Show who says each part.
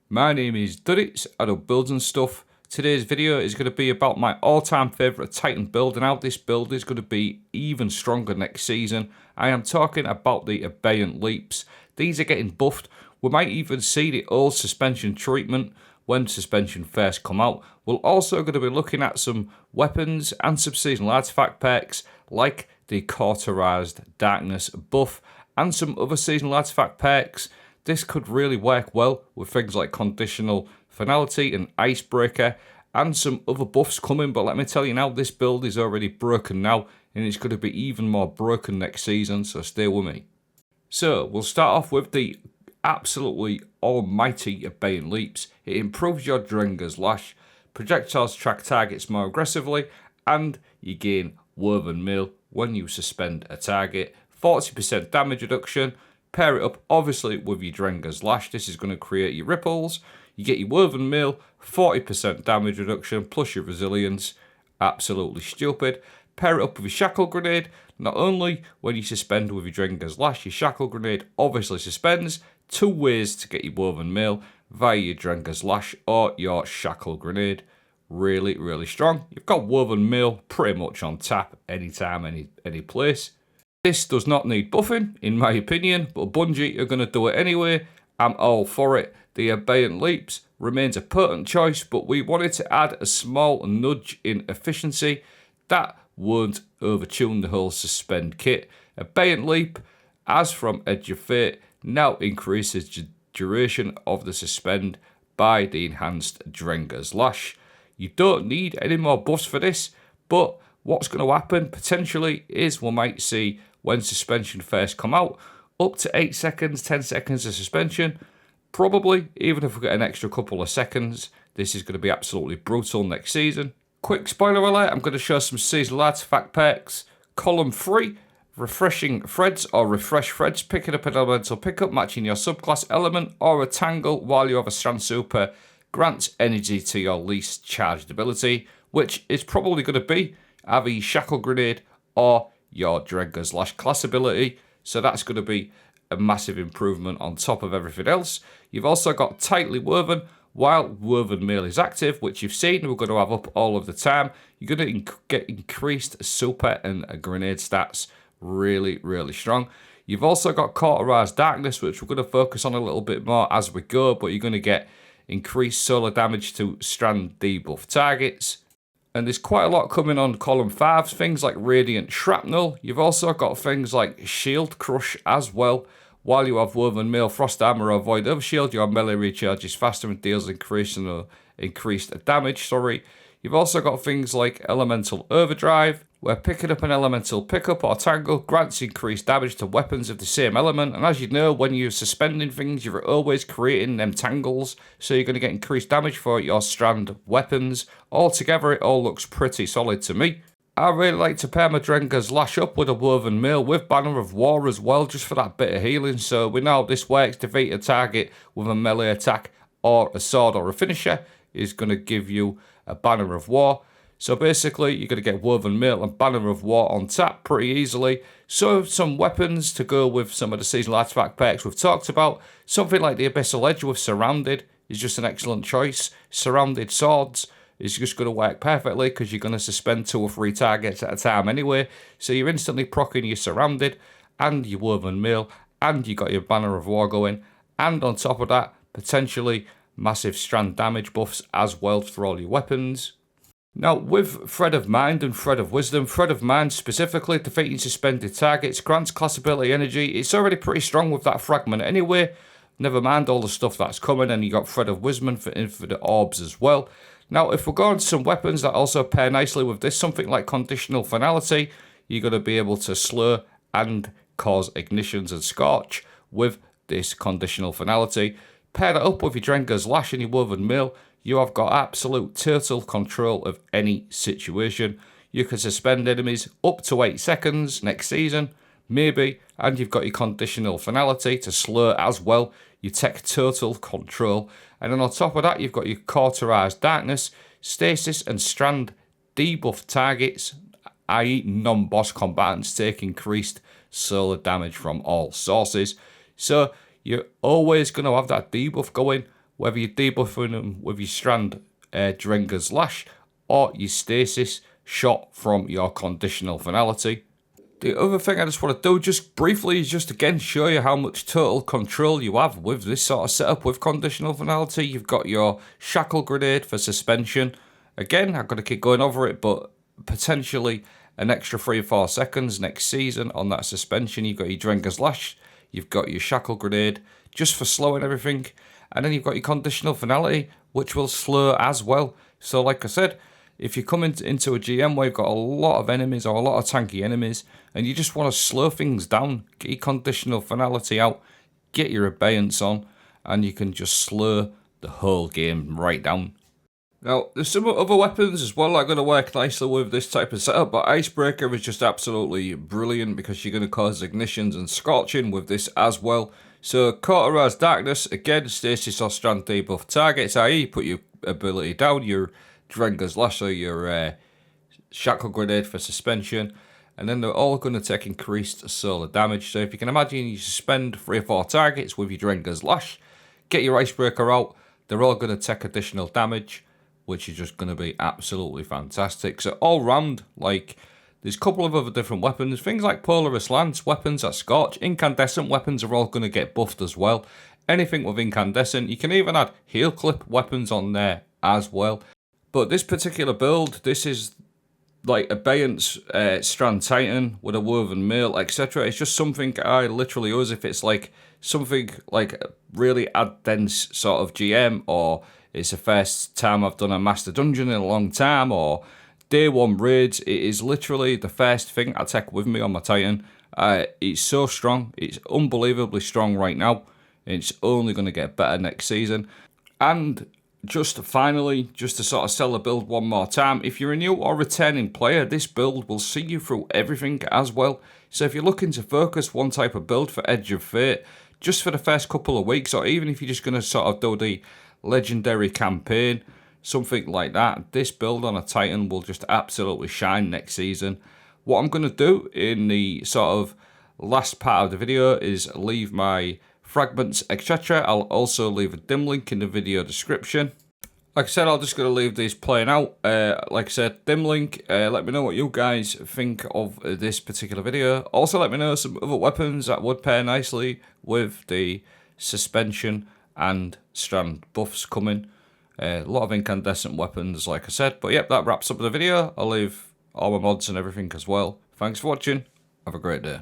Speaker 1: My name is Duddits, I do builds and stuff. Today's video is going to be about my all-time favourite Titan build, and how this build is going to be even stronger next season. I am talking about the Abeyant leaps. These are getting buffed. We might even see the old suspension treatment when suspension first come out. We're also going to be looking at some weapons and some seasonal artifact perks like the Cauterized Darkness buff and some other seasonal artifact perks. This could really work well with things like Conditional Finality and Icebreaker and some other buffs coming, but let me tell you now, this build is already broken now and it's going to be even more broken next season, so stay with me. So we'll start off with the absolutely almighty Abeyant leaps. It improves your Drenger's Lash, projectiles track targets more aggressively, and you gain Woven Mail when you suspend a target. 40% damage reduction. Pair it up obviously with your Drenger's Lash. This is going to create your ripples. You get your Woven Mail, 40% damage reduction plus your resilience. Absolutely stupid. Pair it up with your Shackle Grenade. Not only when you suspend with your Drenger's Lash, your Shackle Grenade obviously suspends. Two ways to get your Woven Mail, via your Drenger's Lash or your Shackle Grenade. Really, really strong. You've got Woven Mail pretty much on tap anytime, any place. This does not need buffing, in my opinion, but Bungie are going to do it anyway. I'm all for it. The Abeyant leaps remains a potent choice, but we wanted to add a small nudge in efficiency that won't overtune the whole Suspend kit. Abeyant leap, as from Edge of Fate, now increases the duration of the Suspend by the enhanced Drenger's Lash. You don't need any more buffs for this, but what's going to happen potentially is we might see, when suspension first come out, up to 8 seconds, 10 seconds of suspension. Probably, even if we get an extra couple of seconds, this is going to be absolutely brutal next season. Quick spoiler alert, I'm going to show some seasonal artifact perks. Column 3, Refreshing Threads or Refresh Threads. Picking up an elemental pickup matching your subclass element or a tangle while you have a strand super grants energy to your least charged ability, which is probably going to be either your Shackle Grenade or your Drenger's Lash class ability, so that's going to be a massive improvement on top of everything else. You've also got Tightly Woven while Woven Mail is active, which you've seen we're going to have up all of the time. You're going to get increased super and grenade stats, really, really strong. You've also got Cauterized Darkness, which we're going to focus on a little bit more as we go, but you're going to get increased solar damage to strand debuff targets. And there's quite a lot coming on column 5, things like Radiant Shrapnel. You've also got things like Shield Crush as well. While you have Woven Mail, Frost Armor, or Void Overshield, your melee recharges faster and deals increased damage. You've also got things like Elemental Overdrive, where picking up an elemental pickup or tangle grants increased damage to weapons of the same element. And as you know, when you're suspending things, you're always creating them tangles, so you're going to get increased damage for your strand weapons. Altogether, it all looks pretty solid to me. I really like to pair my Drenger's Lash up with a Woven Mail with Banner of War as well, just for that bit of healing. So we know how this works. Defeat a target with a melee attack or a sword or a finisher is going to give you a Banner of War. So basically, you're going to get Woven Mail and Banner of War on tap pretty easily. So some weapons to go with some of the seasonal artifact perks we've talked about. Something like the Abyssal Edge with Surrounded is just an excellent choice. Surrounded Swords is just going to work perfectly because you're going to suspend 2 or 3 targets at a time anyway. So you're instantly proccing your Surrounded and your Woven Mail, and you got your Banner of War going. And on top of that, potentially massive strand damage buffs as well for all your weapons. Now, with Thread of Mind and Thread of Wisdom, Thread of Mind specifically, defeating suspended targets, grants class ability energy. It's already pretty strong with that fragment anyway. Never mind all the stuff that's coming, and you got Thread of Wisdom for infinite orbs as well. Now, if we're going to some weapons that also pair nicely with this, something like Conditional Finality, you're going to be able to slow and cause ignitions and scorch with this Conditional Finality. Pair that up with your Drenger's Lash and your Woven Mail, you have got absolute total control of any situation. You can suspend enemies up to 8 seconds next season, maybe, and you've got your Conditional Finality to slow as well. You take total control. And then on top of that, you've got your Cauterized Darkness, Stasis and Strand debuff targets, i.e. non-boss combatants, take increased solar damage from all sources. So you're always going to have that debuff going whether you're debuffing them with your Strand Drenger's Lash or your Stasis shot from your conditional finality. The other thing I just want to do just briefly is just again show you how much total control you have with this sort of setup with conditional finality. You've got your Shackle Grenade for suspension. Again, I'm going to keep going over it, but potentially an extra 3 or 4 seconds next season on that suspension. You've got your Drenger's Lash, you've got your Shackle Grenade just for slowing everything, and then you've got your conditional finality, which will slow as well. So like I said, if you come into a GM where you've got a lot of enemies or a lot of tanky enemies and you just want to slow things down, get your conditional finality out, get your Abeyance on, and you can just slow the whole game right down. Now, there's some other weapons as well that are going to work nicely with this type of setup, but Icebreaker is just absolutely brilliant because you're going to cause ignitions and scorching with this as well. So, Cauterized Darkness, again, Stasis or Strand debuff targets, i.e. put your ability down, your Drenger's Lash or your Shackle Grenade for suspension, and then they're all going to take increased solar damage. So if you can imagine you suspend 3 or 4 targets with your Drenger's Lash, get your Icebreaker out, they're all going to take additional damage, which is just going to be absolutely fantastic. So all round, like, there's a couple of other different weapons, things like Polaris Lance, weapons that scorch, incandescent weapons are all going to get buffed as well. Anything with incandescent, you can even add heel clip weapons on there as well. But this particular build, this is like Abeyant's Strand Titan with a woven mail, etc. It's just something I literally use if it's like something like a really dense sort of GM, or it's the first time I've done a Master Dungeon in a long time, or Day 1 raids. It is literally the first thing I take with me on my Titan. It's so strong. It's unbelievably strong right now. It's only going to get better next season. And just finally, just to sort of sell the build one more time, if you're a new or returning player, this build will see you through everything as well. So if you're looking to focus one type of build for Edge of Fate, just for the first couple of weeks, or even if you're just going to sort of do the legendary campaign, something like that, this build on a Titan will just absolutely shine next season. What I'm going to do in the sort of last part of the video is leave my fragments, etc. I'll also leave a dim link in the video description. Like I said, I'm just going to leave these playing out. Like I said, dim link. Let me know what you guys think of this particular video. Also, let me know some other weapons that would pair nicely with the suspension and strand buffs coming. A lot of incandescent weapons, like I said. But yep, that wraps up the video. I'll leave all my mods and everything as well. Thanks for watching. Have a great day.